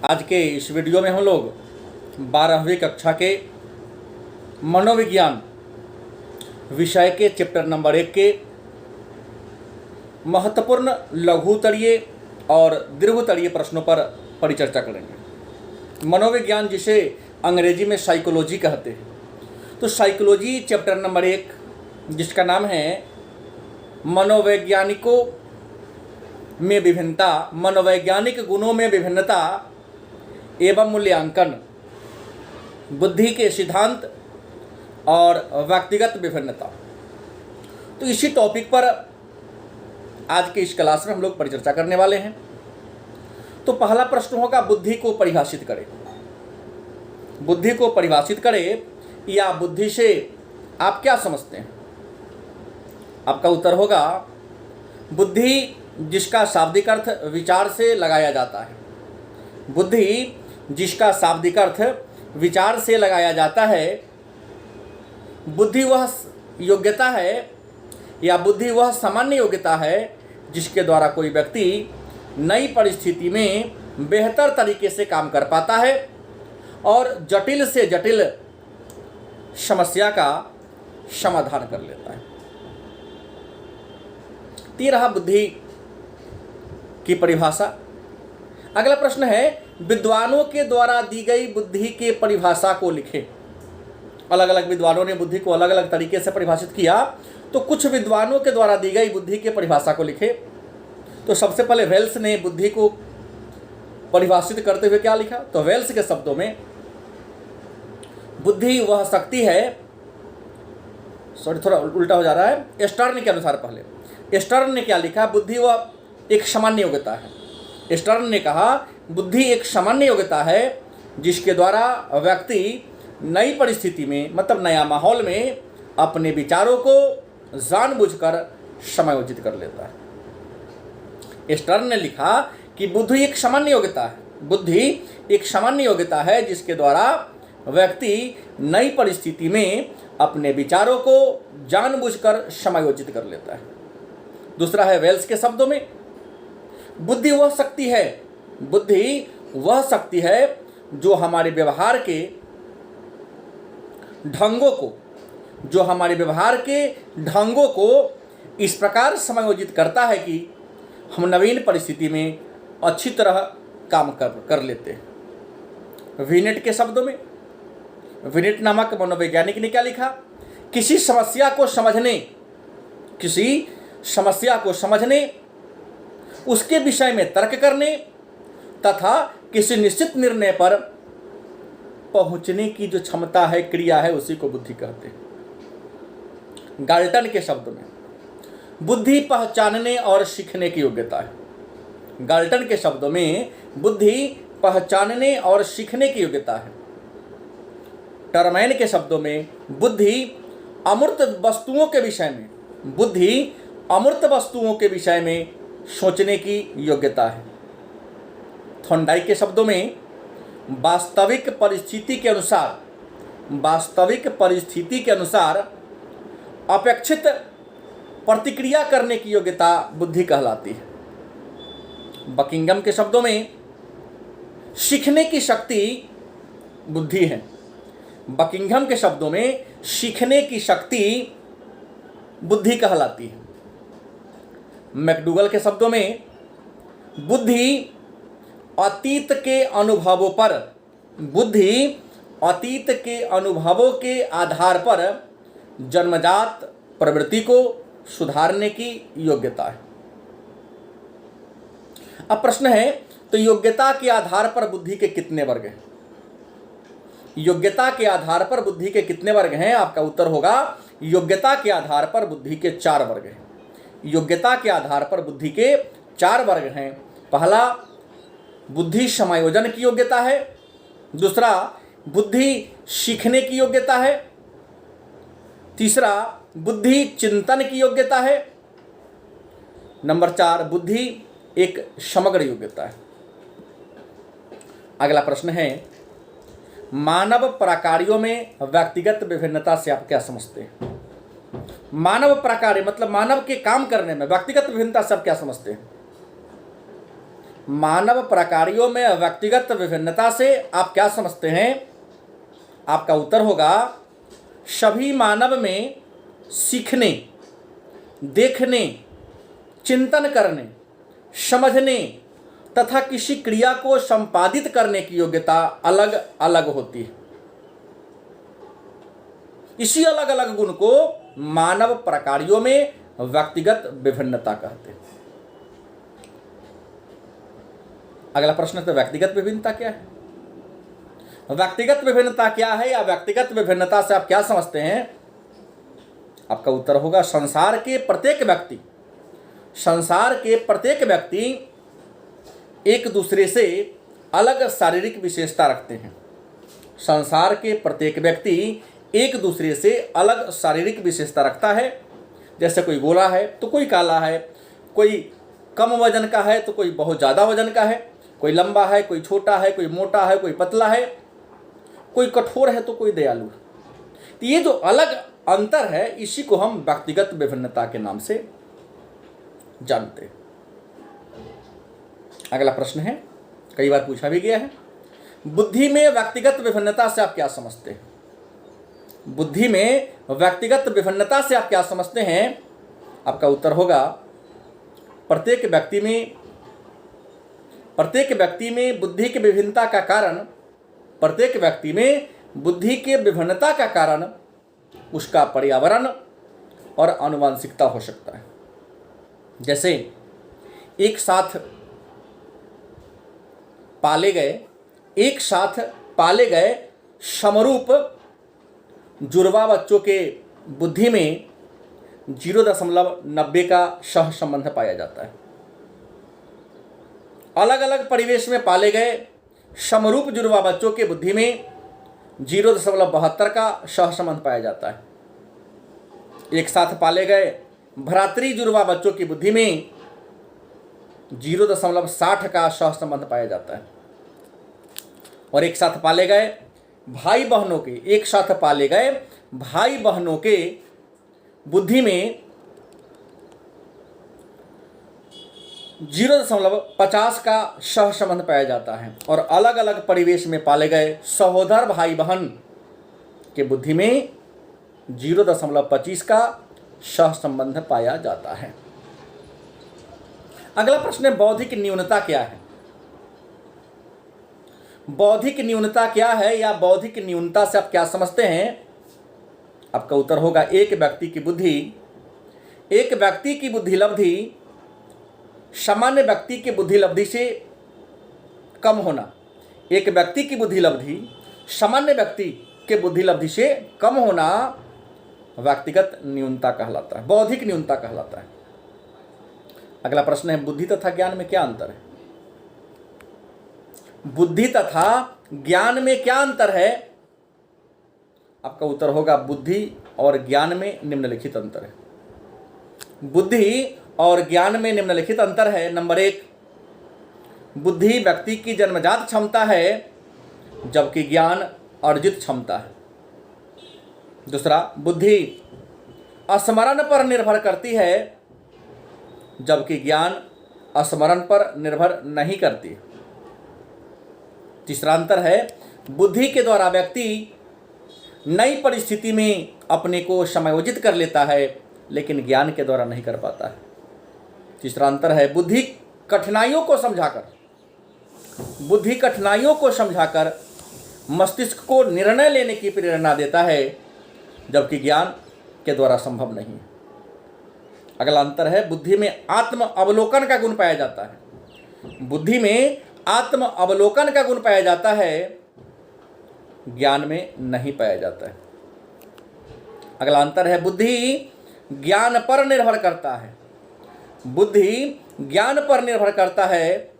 आज के इस वीडियो में हम लोग 12वीं कक्षा के मनोविज्ञान विषय के चैप्टर नंबर 1 के महत्वपूर्ण लघुतरीय और दीर्घतरीय प्रश्नों पर परिचर्चा करेंगे। मनोविज्ञान जिसे अंग्रेजी में साइकोलॉजी कहते हैं, तो साइकोलॉजी चैप्टर नंबर 1 जिसका नाम है मनोवैज्ञानिकों में विभिन्नता, मनोवैज्ञानिक गुणों में विभिन्नता एवं मूल्यांकन, बुद्धि के सिद्धांत और व्यक्तिगत विभिन्नता। तो इसी टॉपिक पर आज के इस क्लास में हम लोग परिचर्चा करने वाले हैं। तो पहला प्रश्न होगा, बुद्धि को परिभाषित करें। बुद्धि को परिभाषित करें या बुद्धि से आप क्या समझते हैं? आपका उत्तर होगा, बुद्धि जिसका शाब्दिक अर्थ विचार से लगाया जाता है। बुद्धि जिसका शाब्दिक अर्थ विचार से लगाया जाता है। बुद्धि वह योग्यता है या बुद्धि वह सामान्य योग्यता है जिसके द्वारा कोई व्यक्ति नई परिस्थिति में बेहतर तरीके से काम कर पाता है और जटिल से जटिल समस्या का समाधान कर लेता है। ये रहा बुद्धि की परिभाषा। अगला प्रश्न है, विद्वानों के द्वारा दी गई बुद्धि के परिभाषा को लिखें। अलग अलग विद्वानों ने बुद्धि को अलग अलग तरीके से परिभाषित किया, तो कुछ विद्वानों के द्वारा दी गई बुद्धि के परिभाषा को लिखें। तो सबसे पहले वेल्स ने बुद्धि को परिभाषित करते हुए क्या लिखा? तो वेल्स के शब्दों में बुद्धि वह शक्ति है, सॉरी थोड़ा उल्टा हो जा रहा है, स्टर्न के अनुसार पहले स्टर्न ने क्या लिखा? बुद्धि वह एक सामान्य योग्यता है। स्टर्न ने कहा बुद्धि एक सामान्य योग्यता है जिसके द्वारा व्यक्ति नई परिस्थिति में, मतलब नया माहौल में, अपने विचारों को जानबूझकर समायोजित कर लेता है। स्टर्न ने लिखा कि बुद्धि एक सामान्य योग्यता है। बुद्धि एक सामान्य योग्यता है जिसके द्वारा व्यक्ति नई परिस्थिति में अपने विचारों को जानबूझकर समायोजित कर लेता है। दूसरा है वेल्स के शब्दों में, बुद्धि वह शक्ति है, बुद्धि वह शक्ति है जो हमारे व्यवहार के ढंगों को इस प्रकार समायोजित करता है कि हम नवीन परिस्थिति में अच्छी तरह काम कर लेते हैं। विनेट के शब्दों में, विनेट नामक मनोवैज्ञानिक ने क्या लिखा? किसी समस्या को समझने, उसके विषय में तर्क करने तथा किसी निश्चित निर्णय पर पहुंचने की जो क्षमता है, क्रिया है, उसी को बुद्धि कहते हैं। गाल्टन के शब्दों में, बुद्धि पहचानने और सीखने की योग्यता है। गाल्टन के शब्दों में बुद्धि पहचानने और सीखने की योग्यता है। टर्मैन के शब्दों में बुद्धि अमूर्त वस्तुओं के विषय में सोचने की योग्यता है। थॉर्नडाइक के शब्दों में वास्तविक परिस्थिति के अनुसार अपेक्षित प्रतिक्रिया करने की योग्यता बुद्धि कहलाती है। बकिंघम के शब्दों में सीखने की शक्ति बुद्धि है। बकिंघम के शब्दों में सीखने की शक्ति बुद्धि कहलाती है। मैकडूगल के शब्दों में बुद्धि अतीत के अनुभवों के आधार पर जन्मजात प्रवृत्ति को सुधारने की योग्यता है। अब प्रश्न है, तो योग्यता के आधार पर बुद्धि के कितने वर्ग हैं? योग्यता के आधार पर बुद्धि के कितने वर्ग हैं? आपका उत्तर होगा, योग्यता के आधार पर बुद्धि के 4 वर्ग हैं। योग्यता के आधार पर बुद्धि के 4 वर्ग हैं। पहला, बुद्धि समायोजन की योग्यता है। दूसरा, बुद्धि सीखने की योग्यता है। तीसरा, बुद्धि चिंतन की योग्यता है। नंबर 4, बुद्धि एक समग्र योग्यता है। अगला प्रश्न है, मानव प्रकारों में व्यक्तिगत विभिन्नता से आप क्या समझते हैं? मानव प्रकार मतलब मानव के काम करने में व्यक्तिगत विभिन्नता से आप क्या समझते हैं? मानव प्रकारों में व्यक्तिगत विभिन्नता से आप क्या समझते हैं? आपका उत्तर होगा सभी मानव में सीखने, देखने, चिंतन करने, समझने तथा किसी क्रिया को संपादित करने की योग्यता अलग अलग होती है। इसी अलग अलग गुण को मानव प्रकारों में व्यक्तिगत विभिन्नता कहते हैं। अगला प्रश्न, तो व्यक्तिगत विभिन्नता क्या है? व्यक्तिगत विभिन्नता क्या है या व्यक्तिगत विभिन्नता से आप क्या समझते हैं? आपका उत्तर होगा संसार के प्रत्येक व्यक्ति एक दूसरे से अलग शारीरिक विशेषता रखते हैं। संसार के प्रत्येक व्यक्ति एक दूसरे से अलग शारीरिक विशेषता रखता है। जैसे कोई गोरा है तो कोई काला है, कोई कम वजन का है तो कोई बहुत ज़्यादा वजन का है, कोई लंबा है, कोई छोटा है, कोई मोटा है, कोई पतला है, कोई कठोर है तो कोई दयालु है। तो ये जो अलग अंतर है इसी को हम व्यक्तिगत विभिन्नता के नाम से जानते हैं। अगला प्रश्न है, कई बार पूछा भी गया है, बुद्धि में व्यक्तिगत विभिन्नता से आप क्या समझते हैं? बुद्धि में व्यक्तिगत विभिन्नता से आप क्या समझते हैं? आपका उत्तर होगा प्रत्येक व्यक्ति में बुद्धि की विभिन्नता का कारण, प्रत्येक व्यक्ति में बुद्धि के विभिन्नता का कारण उसका पर्यावरण और आनुवंशिकता हो सकता है। जैसे एक साथ पाले गए समरूप जुड़वा बच्चों के बुद्धि में 0.90 का सह संबंध पाया जाता है। अलग अलग परिवेश में पाले गए समरूप जुड़वा बच्चों के बुद्धि में 0.72 का सह संबंध पाया जाता है। एक साथ पाले गए भ्रातृ जुड़वा बच्चों की बुद्धि में 0.60 का सह संबंध पाया जाता है। और एक साथ पाले गए भाई बहनों के बुद्धि में 0.50 का सह संबंध पाया जाता है। और अलग अलग परिवेश में पाले गए सहोदर भाई बहन के बुद्धि में 0.25 का सह संबंध पाया जाता है। अगला प्रश्न है, बौद्धिक न्यूनता क्या है? बौद्धिक न्यूनता क्या है या बौद्धिक न्यूनता से आप क्या समझते हैं? आपका उत्तर होगा एक व्यक्ति की बुद्धि लब्धि सामान्य व्यक्ति की बुद्धि लब्धि से कम होना। एक व्यक्ति की बुद्धि लब्धि सामान्य व्यक्ति के बुद्धि लब्धि से कम होना व्यक्तिगत न्यूनता कहलाता है, बौद्धिक न्यूनता कहलाता है। अगला प्रश्न है, बुद्धि तथा ज्ञान में क्या अंतर है? बुद्धि तथा ज्ञान में क्या अंतर है? आपका उत्तर होगा बुद्धि और ज्ञान में निम्नलिखित अंतर है। बुद्धि और ज्ञान में निम्नलिखित अंतर है। नंबर 1, बुद्धि व्यक्ति की जन्मजात क्षमता है जबकि ज्ञान अर्जित क्षमता है। दूसरा, बुद्धि स्मरण पर निर्भर करती है जबकि ज्ञान स्मरण पर निर्भर नहीं करती। तीसरा अंतर है, बुद्धि के द्वारा व्यक्ति नई परिस्थिति में अपने को समायोजित कर लेता है लेकिन ज्ञान के द्वारा नहीं कर पाता है। तीसरा अंतर है, बुद्धि कठिनाइयों को समझाकर मस्तिष्क को निर्णय लेने की प्रेरणा देता है जबकि ज्ञान के द्वारा संभव नहीं है। अगला अंतर है, बुद्धि में आत्म अवलोकन का गुण पाया जाता है। बुद्धि में आत्म अवलोकन का गुण पाया जाता है, ज्ञान में नहीं पाया जाता है। अगला अंतर है, बुद्धि ज्ञान पर निर्भर करता है। बुद्धि ज्ञान पर निर्भर करता है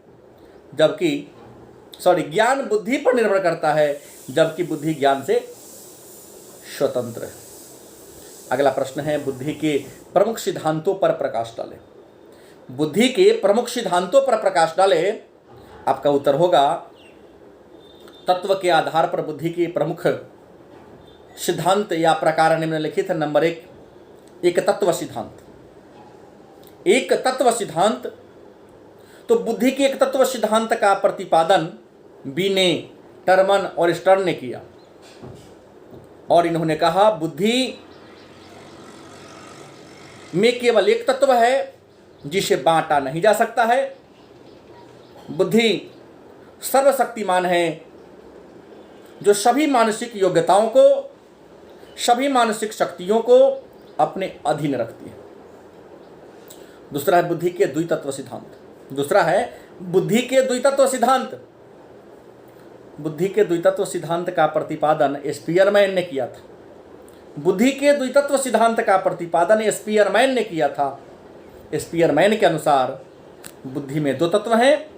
ज्ञान बुद्धि पर निर्भर करता है जबकि बुद्धि ज्ञान से स्वतंत्र है। अगला प्रश्न है, बुद्धि के प्रमुख सिद्धांतों पर प्रकाश डालें। बुद्धि के प्रमुख सिद्धांतों पर प्रकाश डालें। आपका उत्तर होगा तत्व के आधार पर बुद्धि के प्रमुख सिद्धांत या प्रकार निम्नलिखित है। नंबर 1, एक तत्व सिद्धांत तो बुद्धि के एक तत्व सिद्धांत का प्रतिपादन बीने, टर्मन और स्टर्न ने किया और इन्होंने कहा बुद्धि में केवल एक तत्व है जिसे बांटा नहीं जा सकता है। बुद्धि सर्वशक्तिमान है जो सभी मानसिक योग्यताओं को, सभी मानसिक शक्तियों को अपने अधीन रखती है। दूसरा है बुद्धि के द्वितत्व सिद्धांत। दूसरा है बुद्धि के द्वितत्व सिद्धांत। बुद्धि के द्वितत्व सिद्धांत का प्रतिपादन स्पीयरमैन ने किया था। बुद्धि के द्वितत्व सिद्धांत का प्रतिपादन स्पीयरमैन ने किया था। स्पीयरमैन के अनुसार बुद्धि में दो तत्व हैं,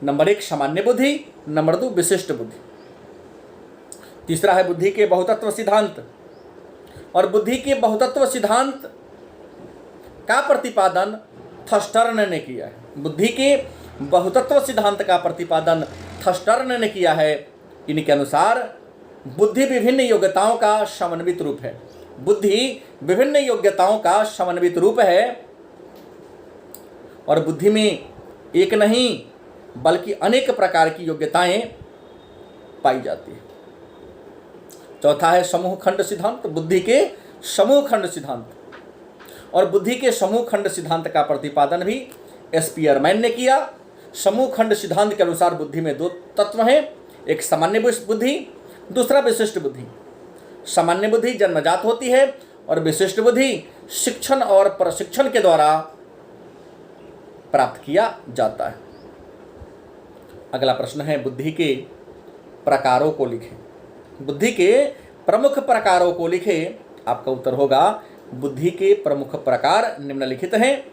नंबर 1 सामान्य बुद्धि, नंबर 2 विशिष्ट बुद्धि। तीसरा है बुद्धि के बहुतत्व सिद्धांत। और बुद्धि के बहुतत्व सिद्धांत का प्रतिपादन थर्स्टर्न ने किया है। बुद्धि के बहुतत्व सिद्धांत का प्रतिपादन थर्स्टर्न ने किया है। इनके अनुसार बुद्धि विभिन्न योग्यताओं का समन्वित रूप है। बुद्धि विभिन्न योग्यताओं का समन्वित रूप है और बुद्धि में एक नहीं बल्कि अनेक प्रकार की योग्यताएं पाई जाती है। चौथा है समूह खंड सिद्धांत। बुद्धि के समूह खंड सिद्धांत। और बुद्धि के समूह खंड सिद्धांत का प्रतिपादन भी स्पीयरमैन ने किया। समूह खंड सिद्धांत के अनुसार बुद्धि में दो तत्व हैं, एक सामान्य बुद्धि, दूसरा विशिष्ट बुद्धि। सामान्य बुद्धि जन्मजात होती है और विशिष्ट बुद्धि शिक्षण और प्रशिक्षण के द्वारा प्राप्त किया जाता है। अगला प्रश्न है बुद्धि के प्रकारों को लिखें। बुद्धि के प्रमुख प्रकारों को लिखें। आपका उत्तर होगा बुद्धि के प्रमुख प्रकार निम्नलिखित हैं।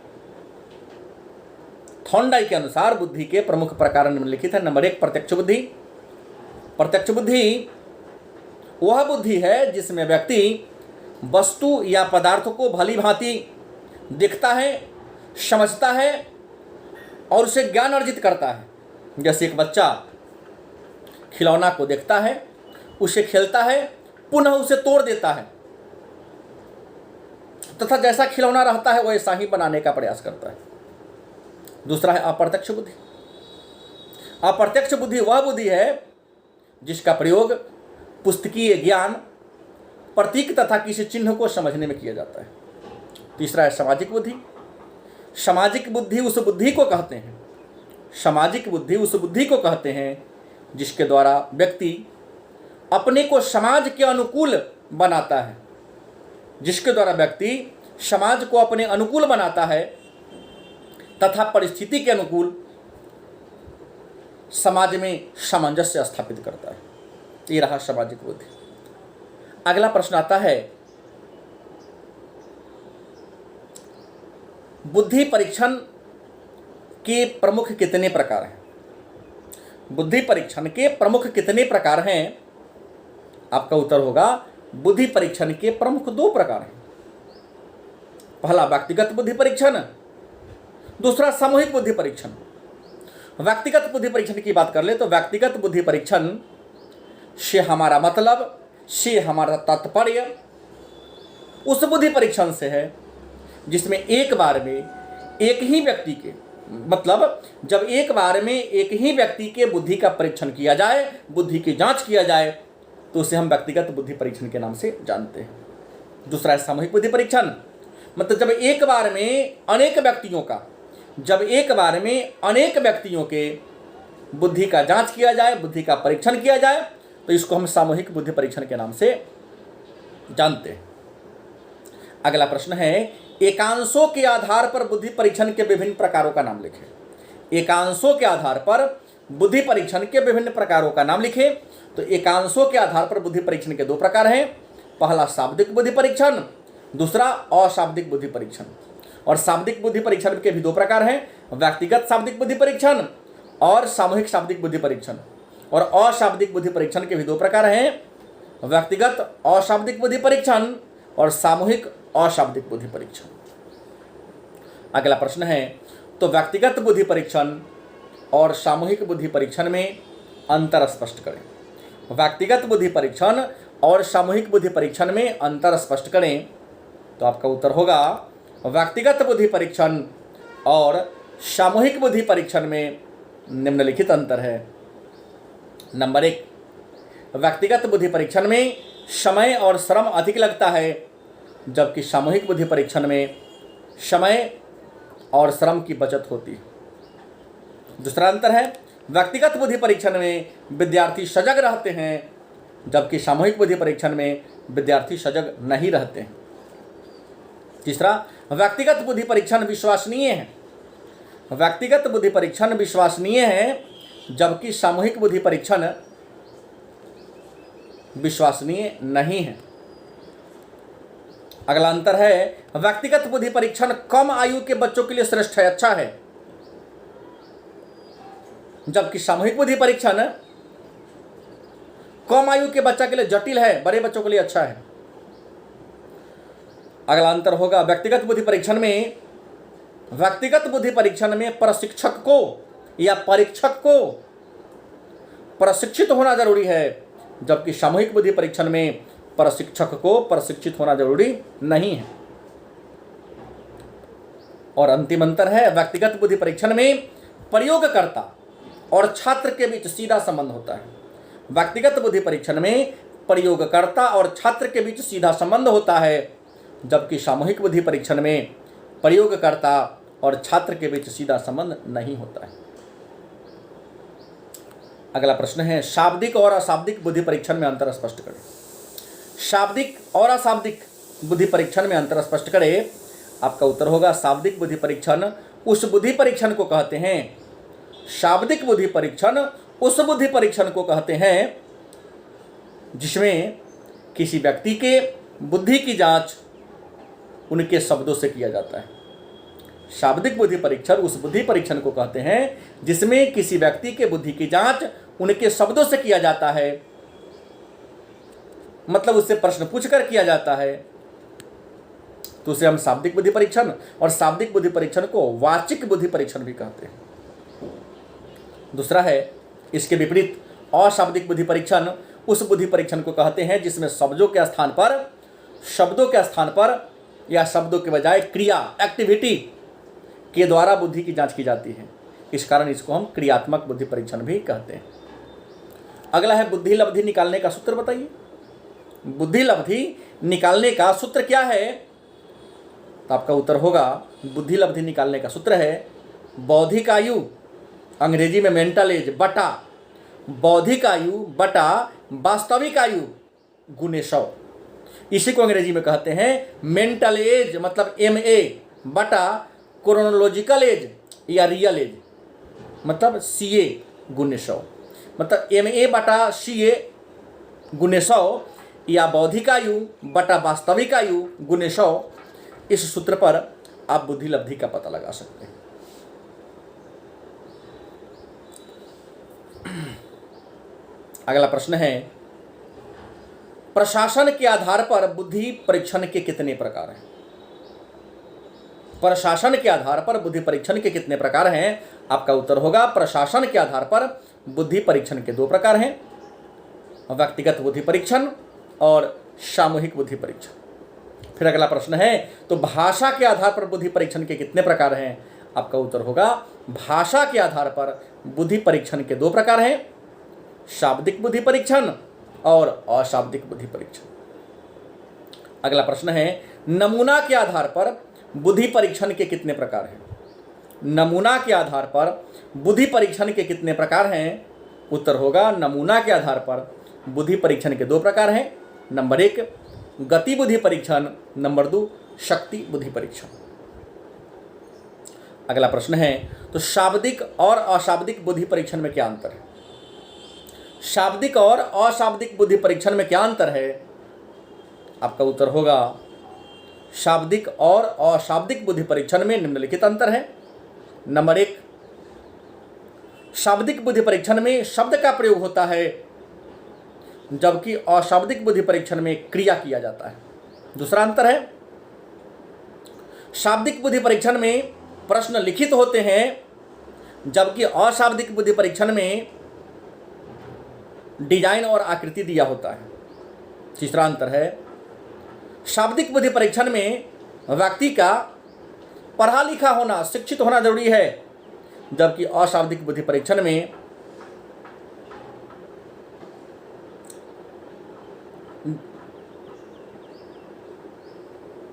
थॉर्नडाइक के अनुसार बुद्धि के प्रमुख प्रकार निम्नलिखित हैं। नंबर 1 प्रत्यक्ष बुद्धि। प्रत्यक्ष बुद्धि वह बुद्धि है जिसमें व्यक्ति वस्तु या पदार्थ को भली भांति देखता है, समझता है और उसे ज्ञान अर्जित करता है। जैसे एक बच्चा खिलौना को देखता है, उसे खेलता है, पुनः उसे तोड़ देता है तथा जैसा खिलौना रहता है वैसा ही बनाने का प्रयास करता है। दूसरा है अप्रत्यक्ष बुद्धि। अप्रत्यक्ष बुद्धि वह बुद्धि है जिसका प्रयोग पुस्तकीय ज्ञान, प्रतीक तथा किसी चिन्ह को समझने में किया जाता है। तीसरा है सामाजिक बुद्धि। सामाजिक बुद्धि उस बुद्धि को कहते हैं, सामाजिक बुद्धि उस बुद्धि को कहते हैं जिसके द्वारा व्यक्ति अपने को समाज के अनुकूल बनाता है, जिसके द्वारा व्यक्ति समाज को अपने अनुकूल बनाता है तथा परिस्थिति के अनुकूल समाज में सामंजस्य स्थापित करता है। ये रहा सामाजिक बुद्धि। अगला प्रश्न आता है बुद्धि परीक्षण के प्रमुख कितने प्रकार हैं? बुद्धि परीक्षण के प्रमुख कितने प्रकार हैं? आपका उत्तर होगा बुद्धि परीक्षण के प्रमुख 2 प्रकार हैं। पहला व्यक्तिगत बुद्धि परीक्षण, दूसरा सामूहिक बुद्धि परीक्षण। व्यक्तिगत बुद्धि परीक्षण की बात कर ले तो व्यक्तिगत बुद्धि परीक्षण से हमारा मतलब, से हमारा तात्पर्य उस बुद्धि परीक्षण से है जिसमें एक बार में एक ही व्यक्ति के, मतलब जब एक बार में एक ही व्यक्ति के बुद्धि का परीक्षण किया जाए, बुद्धि की जांच किया जाए, तो उसे हम व्यक्तिगत बुद्धि परीक्षण के नाम से जानते हैं। दूसरा है सामूहिक बुद्धि परीक्षण, मतलब जब एक बार में अनेक व्यक्तियों के बुद्धि का जांच किया जाए, बुद्धि का परीक्षण किया जाए, तो इसको हम सामूहिक बुद्धि परीक्षण के नाम से जानते हैं। अगला प्रश्न है एकांशों के आधार पर बुद्धि परीक्षण के विभिन्न प्रकारों का नाम लिखें। एकांशों के आधार पर बुद्धि परीक्षण के विभिन्न प्रकारों का नाम लिखें। तो एकांशों के आधार पर बुद्धि परीक्षण के 2 प्रकार हैं। पहला शाब्दिक बुद्धि परीक्षण, दूसरा अशाब्दिक बुद्धि परीक्षण। और शाब्दिक बुद्धि परीक्षण के भी 2 प्रकार हैं, व्यक्तिगत शाब्दिक बुद्धि परीक्षण और सामूहिक शाब्दिक बुद्धि परीक्षण। और अशाब्दिक बुद्धि परीक्षण के भी 2 प्रकार हैं, व्यक्तिगत अशाब्दिक बुद्धि परीक्षण और सामूहिक अशाब्दिक बुद्धि परीक्षण। अगला प्रश्न है तो व्यक्तिगत बुद्धि परीक्षण और सामूहिक बुद्धि परीक्षण में अंतर स्पष्ट करें। व्यक्तिगत बुद्धि परीक्षण और सामूहिक बुद्धि परीक्षण में अंतर स्पष्ट करें। तो आपका उत्तर होगा व्यक्तिगत बुद्धि परीक्षण और सामूहिक बुद्धि परीक्षण में निम्नलिखित अंतर है। नंबर 1, व्यक्तिगत बुद्धि परीक्षण में समय और श्रम अधिक लगता है, जबकि सामूहिक बुद्धि परीक्षण में समय और श्रम की बचत होती है। दूसरा अंतर है, व्यक्तिगत बुद्धि परीक्षण में विद्यार्थी सजग रहते हैं, जबकि सामूहिक बुद्धि परीक्षण में विद्यार्थी सजग नहीं रहते हैं। तीसरा, व्यक्तिगत बुद्धि परीक्षण विश्वसनीय है। व्यक्तिगत बुद्धि परीक्षण विश्वसनीय है, जबकि सामूहिक बुद्धि परीक्षण विश्वसनीय नहीं है। अगला अंतर है, व्यक्तिगत बुद्धि परीक्षण कम आयु के बच्चों के लिए श्रेष्ठ है, अच्छा है, जबकि सामूहिक बुद्धि परीक्षण कम आयु के बच्चा के लिए जटिल है, बड़े बच्चों के लिए अच्छा है। अगला अंतर होगा, व्यक्तिगत बुद्धि परीक्षण में प्रशिक्षक को या परीक्षक को प्रशिक्षित होना जरूरी है, जबकि सामूहिक बुद्धि परीक्षण में प्रशिक्षक को प्रशिक्षित होना जरूरी नहीं है। और अंतिम अंतर है, व्यक्तिगत बुद्धि परीक्षण में प्रयोगकर्ता और छात्र के बीच सीधा संबंध होता है। व्यक्तिगत बुद्धि परीक्षण में प्रयोगकर्ता और छात्र के बीच सीधा संबंध होता है, जबकि सामूहिक बुद्धि परीक्षण में प्रयोगकर्ता और छात्र के बीच सीधा संबंध नहीं होता है। अगला प्रश्न है, शाब्दिक और अशाब्दिक बुद्धि परीक्षण में अंतर स्पष्ट करें। शाब्दिक और अशाब्दिक बुद्धि परीक्षण में अंतर स्पष्ट करें। आपका उत्तर होगा, शाब्दिक बुद्धि परीक्षण उस बुद्धि परीक्षण को कहते हैं, शाब्दिक बुद्धि परीक्षण उस बुद्धि परीक्षण को कहते हैं जिसमें किसी व्यक्ति के बुद्धि की जांच उनके शब्दों से किया जाता है। शाब्दिक बुद्धि परीक्षण उस बुद्धि परीक्षण को कहते हैं जिसमें किसी व्यक्ति के बुद्धि की जांच उनके शब्दों से किया जाता है, मतलब उससे प्रश्न पूछकर किया जाता है, तो उसे हम शाब्दिक बुद्धि परीक्षण और शाब्दिक बुद्धि परीक्षण को वाचिक बुद्धि परीक्षण भी कहते हैं। दूसरा है, इसके विपरीत अशाब्दिक बुद्धि परीक्षण उस बुद्धि परीक्षण को कहते हैं जिसमें शब्दों के स्थान पर या शब्दों के बजाय क्रिया एक्टिविटी के द्वारा बुद्धि की जांच की जाती है, इस कारण इसको हम क्रियात्मक बुद्धि परीक्षण भी कहते हैं। अगला है, बुद्धि लब्धि निकालने का सूत्र बताइए। बुद्धि लब्धि निकालने का सूत्र क्या है? तो आपका उत्तर होगा, बुद्धि लब्धि निकालने का सूत्र है बौद्धिक आयु, अंग्रेजी में मेंटल एज, बटा बौद्धिक आयु बटा वास्तविक आयु गुने 100। इसी को अंग्रेजी में कहते हैं मेंटल एज, मतलब MA बटा क्रोनोलॉजिकल एज या रियल एज, मतलब CA गुने 100, मतलब MA बटा CA गुने 100 या बौद्धिक आयु बटा वास्तविक आयु गुने 100। इस सूत्र पर आप बुद्धि लब्धि का पता लगा सकते हैं। अगला प्रश्न है, प्रशासन के आधार पर बुद्धि परीक्षण के कितने प्रकार हैं? प्रशासन के आधार पर बुद्धि परीक्षण के कितने प्रकार हैं? आपका उत्तर होगा, प्रशासन के आधार पर बुद्धि परीक्षण के 2 प्रकार हैं, व्यक्तिगत बुद्धि परीक्षण और सामूहिक बुद्धि परीक्षण। फिर अगला प्रश्न है, तो भाषा के आधार पर बुद्धि परीक्षण के कितने प्रकार हैं? आपका उत्तर होगा, भाषा के आधार पर बुद्धि परीक्षण के 2 प्रकार हैं, शाब्दिक बुद्धि परीक्षण और अशाब्दिक बुद्धि परीक्षण। अगला प्रश्न है, नमूना के आधार पर बुद्धि परीक्षण के कितने प्रकार हैं? नमूना के आधार पर बुद्धि परीक्षण के कितने प्रकार हैं? उत्तर होगा, नमूना के आधार पर बुद्धि परीक्षण के 2 प्रकार हैं। नंबर 1 गति बुद्धि परीक्षण, नंबर 2 शक्ति बुद्धि परीक्षण। अगला प्रश्न है, तो शाब्दिक और अशाब्दिक बुद्धि परीक्षण में क्या अंतर है? शाब्दिक और अशाब्दिक बुद्धि परीक्षण में क्या अंतर है? आपका उत्तर होगा, शाब्दिक और अशाब्दिक बुद्धि परीक्षण में निम्नलिखित अंतर है। नंबर 1 शाब्दिक बुद्धि परीक्षण में शब्द का प्रयोग होता है, जबकि अशाब्दिक बुद्धि परीक्षण में क्रिया किया जाता है। दूसरा अंतर है, शाब्दिक बुद्धि परीक्षण में प्रश्न लिखित होते हैं, जबकि अशाब्दिक बुद्धि परीक्षण में डिजाइन और आकृति दिया होता है। तीसरा अंतर है, शाब्दिक बुद्धि परीक्षण में व्यक्ति का पढ़ा लिखा होना, शिक्षित होना जरूरी है, जबकि अशाब्दिक बुद्धि परीक्षण में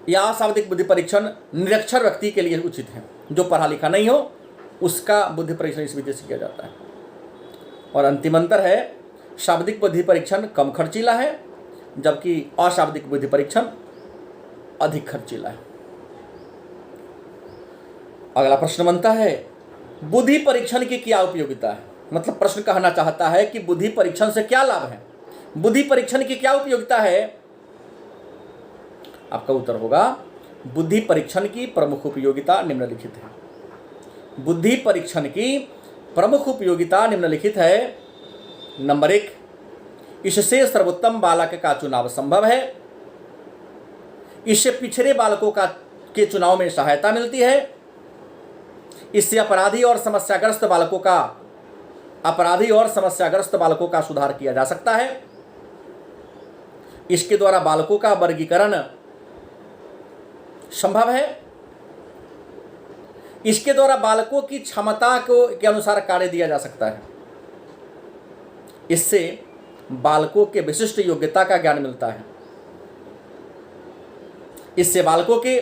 या अशाब्दिक बुद्धि परीक्षण निरक्षर व्यक्ति के लिए उचित है। जो पढ़ा लिखा नहीं हो उसका बुद्धि परीक्षण इस विधि से किया जाता है। और अंतिम अंतर है, शाब्दिक बुद्धि परीक्षण कम खर्चीला है, जबकि अशाब्दिक बुद्धि परीक्षण अधिक खर्चीला है। अगला प्रश्न बनता है, बुद्धि परीक्षण की क्या उपयोगिता है? मतलब प्रश्न कहना चाहता है कि बुद्धि परीक्षण से क्या लाभ है, बुद्धि परीक्षण की क्या उपयोगिता है? आपका उत्तर होगा, बुद्धि परीक्षण की प्रमुख उपयोगिता निम्नलिखित है। बुद्धि परीक्षण की प्रमुख उपयोगिता निम्नलिखित है। नंबर 1, इससे सर्वोत्तम बालक का चुनाव संभव है। इससे पिछड़े बालकों के चुनाव में सहायता मिलती है। इससे अपराधी और समस्याग्रस्त बालकों का सुधार किया जा सकता है। इसके द्वारा बालकों का वर्गीकरण संभव है। इसके द्वारा बालकों की क्षमता के अनुसार कार्य दिया जा सकता है। इससे बालकों के विशिष्ट योग्यता का ज्ञान मिलता है। इससे बालकों के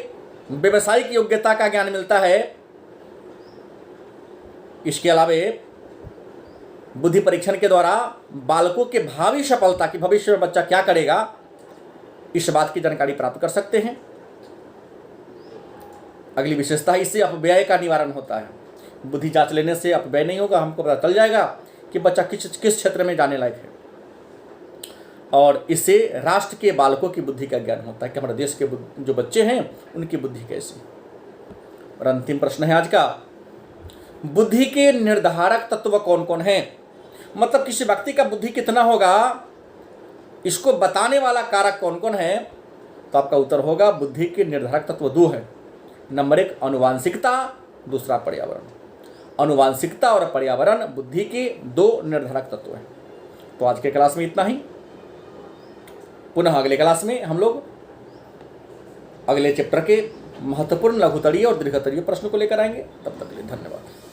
व्यवसायिक योग्यता का ज्ञान मिलता है। इसके अलावा बुद्धि परीक्षण के द्वारा बालकों के भावी सफलता की, भविष्य में बच्चा क्या करेगा, इस बात की जानकारी प्राप्त कर सकते हैं। अगली विशेषता है, इससे अपव्यय का निवारण होता है। बुद्धि जांच लेने से अपव्यय नहीं होगा, हमको पता चल जाएगा कि बच्चा किस क्षेत्र में जाने लायक है। और इससे राष्ट्र के बालकों की बुद्धि का ज्ञान होता है कि हमारे देश के जो बच्चे हैं उनकी बुद्धि कैसी। और अंतिम प्रश्न है आज का, बुद्धि के निर्धारक तत्व कौन कौन हैं? मतलब किसी व्यक्ति का बुद्धि कितना होगा, इसको बताने वाला कारक कौन कौन है? तो आपका उत्तर होगा, बुद्धि के निर्धारक तत्व 2 है। नंबर 1 अनुवांशिकता, दूसरा पर्यावरण। अनुवांशिकता और पर्यावरण बुद्धि के 2 निर्धारक तत्व हैं। तो आज के क्लास में इतना ही। पुनः अगले क्लास में हम लोग अगले चैप्टर के महत्वपूर्ण लघुतरीय और दीर्घतरीय प्रश्न को लेकर आएंगे। तब तक के लिए धन्यवाद।